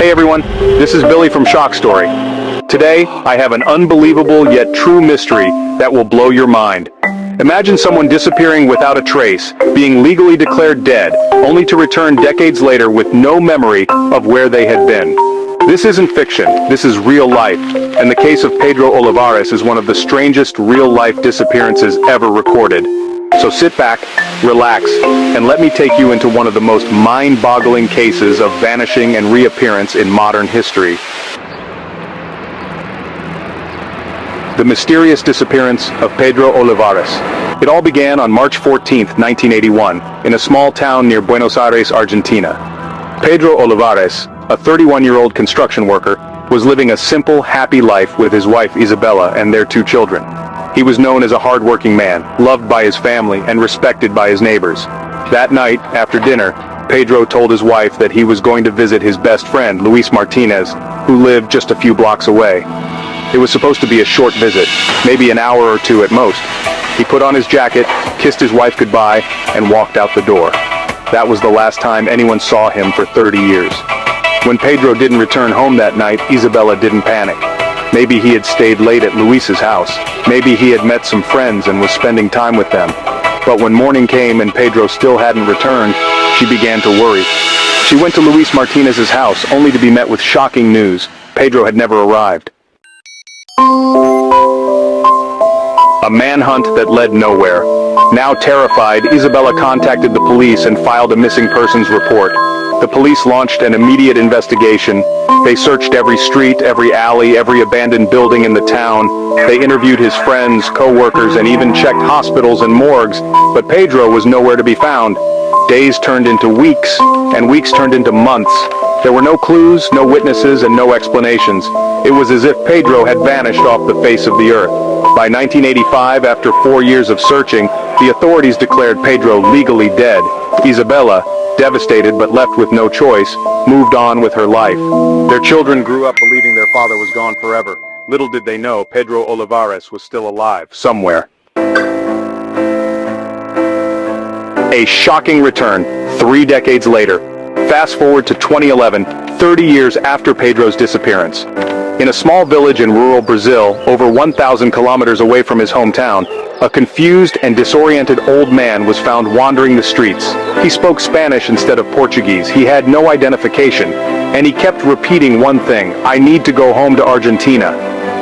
Hey everyone, this is Billy from Shock Story. Today, I have an unbelievable yet true mystery that will blow your mind. Imagine someone disappearing without a trace, being legally declared dead, only to return decades later with no memory of where they had been. This isn't fiction, this is real life, and the case of Pedro Olivares is one of the strangest real-life disappearances ever recorded. So sit back, relax, and let me take you into one of the most mind-boggling cases of vanishing and reappearance in modern history. The mysterious disappearance of Pedro Olivares. It all began on March 14, 1981, in a small town near Buenos Aires, Argentina. Pedro Olivares, a 31-year-old construction worker, was living a simple, happy life with his wife Isabella and their two children. He was known as a hard-working man, loved by his family and respected by his neighbors. That night, after dinner, Pedro told his wife that he was going to visit his best friend, Luis Martinez, who lived just a few blocks away. It was supposed to be a short visit, maybe an hour or two at most. He put on his jacket, kissed his wife goodbye, and walked out the door. That was the last time anyone saw him for 30 years. When Pedro didn't return home that night, Isabella didn't panic. Maybe he had stayed late at Luis's house. Maybe he had met some friends and was spending time with them. But when morning came and Pedro still hadn't returned, she began to worry. She went to Luis Martinez's house only to be met with shocking news. Pedro had never arrived. A manhunt that led nowhere. Now terrified, Isabella contacted the police and filed a missing persons report. The police launched an immediate investigation. They searched every street, every alley, every abandoned building in the town. They interviewed his friends, co-workers, and even checked hospitals and morgues, but Pedro was nowhere to be found. Days turned into weeks, and weeks turned into months. There were no clues, no witnesses, and no explanations. It was as if Pedro had vanished off the face of the earth. By 1985, after 4 years of searching, the authorities declared Pedro legally dead. Isabella, devastated but left with no choice, moved on with her life. Their children grew up believing their father was gone forever. Little did they know Pedro Olivares was still alive, somewhere. A shocking return, 3 decades later. Fast forward to 2011, 30 years after Pedro's disappearance. In a small village in rural Brazil, over 1,000 kilometers away from his hometown, a confused and disoriented old man was found wandering the streets. He spoke Spanish instead of Portuguese, he had no identification, and he kept repeating one thing: "I need to go home to Argentina."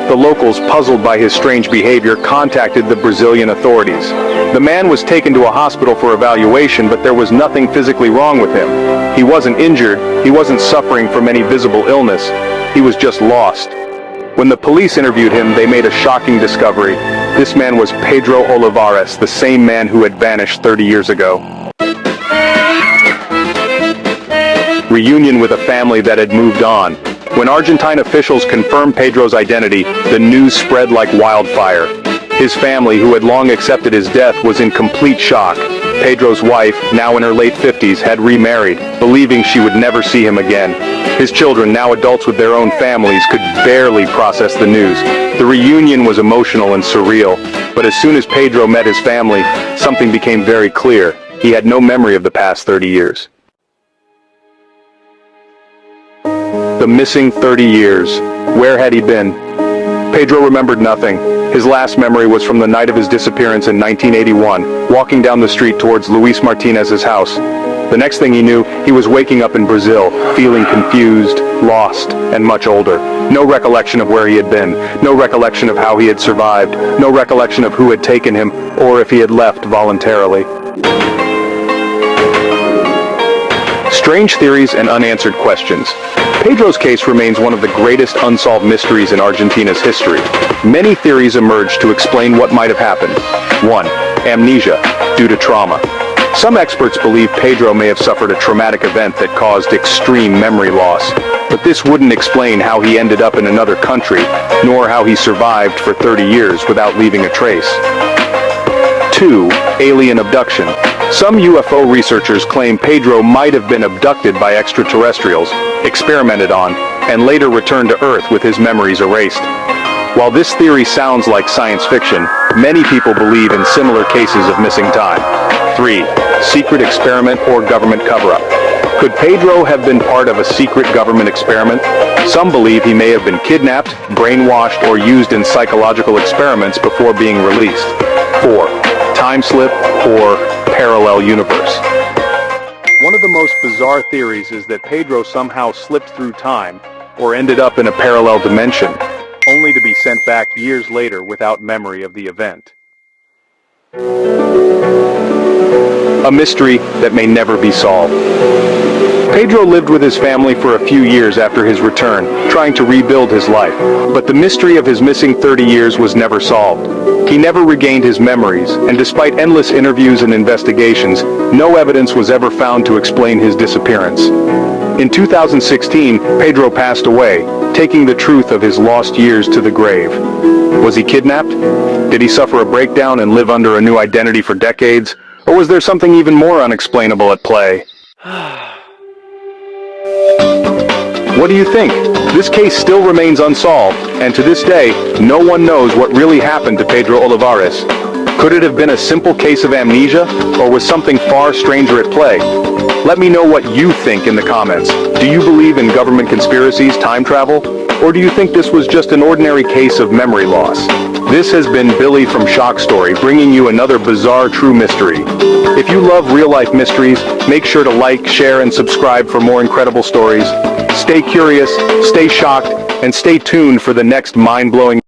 The locals, puzzled by his strange behavior, contacted the Brazilian authorities. The man was taken to a hospital for evaluation, but there was nothing physically wrong with him. He wasn't injured, he wasn't suffering from any visible illness, he was just lost. When the police interviewed him, they made a shocking discovery. This man was Pedro Olivares, the same man who had vanished 30 years ago. Reunion with a family that had moved on. When Argentine officials confirmed Pedro's identity, the news spread like wildfire. His family, who had long accepted his death, was in complete shock. Pedro's wife, now in her late 50s, had remarried, believing she would never see him again. His children, now adults with their own families, could barely process the news. The reunion was emotional and surreal, but as soon as Pedro met his family, something became very clear. He had no memory of the past 30 years. The missing 30 years. Where had he been? Pedro remembered nothing. His last memory was from the night of his disappearance in 1981, walking down the street towards Luis Martinez's house. The next thing he knew, he was waking up in Brazil, feeling confused, lost, and much older. No recollection of where he had been, no recollection of how he had survived, no recollection of who had taken him, or if he had left voluntarily. Strange theories and unanswered questions. Pedro's case remains one of the greatest unsolved mysteries in Argentina's history. Many theories emerged to explain what might have happened. 1. Amnesia, due to trauma. Some experts believe Pedro may have suffered a traumatic event that caused extreme memory loss. But this wouldn't explain how he ended up in another country, nor how he survived for 30 years without leaving a trace. 2. Alien abduction. Some UFO researchers claim Pedro might have been abducted by extraterrestrials, experimented on, and later returned to Earth with his memories erased. While this theory sounds like science fiction, many people believe in similar cases of missing time. 3. Secret experiment or government cover-up. Could Pedro have been part of a secret government experiment? Some believe he may have been kidnapped, brainwashed, or used in psychological experiments before being released. 4. Time slip or parallel universe. One of the most bizarre theories is that Pedro somehow slipped through time or ended up in a parallel dimension, only to be sent back years later without memory of the event. A mystery that may never be solved. Pedro lived with his family for a few years after his return, trying to rebuild his life. But the mystery of his missing 30 years was never solved. He never regained his memories, and despite endless interviews and investigations, no evidence was ever found to explain his disappearance. In 2016, Pedro passed away, taking the truth of his lost years to the grave. Was he kidnapped? Did he suffer a breakdown and live under a new identity for decades? Or was there something even more unexplainable at play? What do you think? This case still remains unsolved, and to this day, no one knows what really happened to Pedro Olivares. Could it have been a simple case of amnesia, or was something far stranger at play? Let me know what you think in the comments. Do you believe in government conspiracies, time travel? Or do you think this was just an ordinary case of memory loss? This has been Billy from Shock Story, bringing you another bizarre true mystery. If you love real-life mysteries, make sure to like, share, and subscribe for more incredible stories. Stay curious, stay shocked, and stay tuned for the next mind-blowing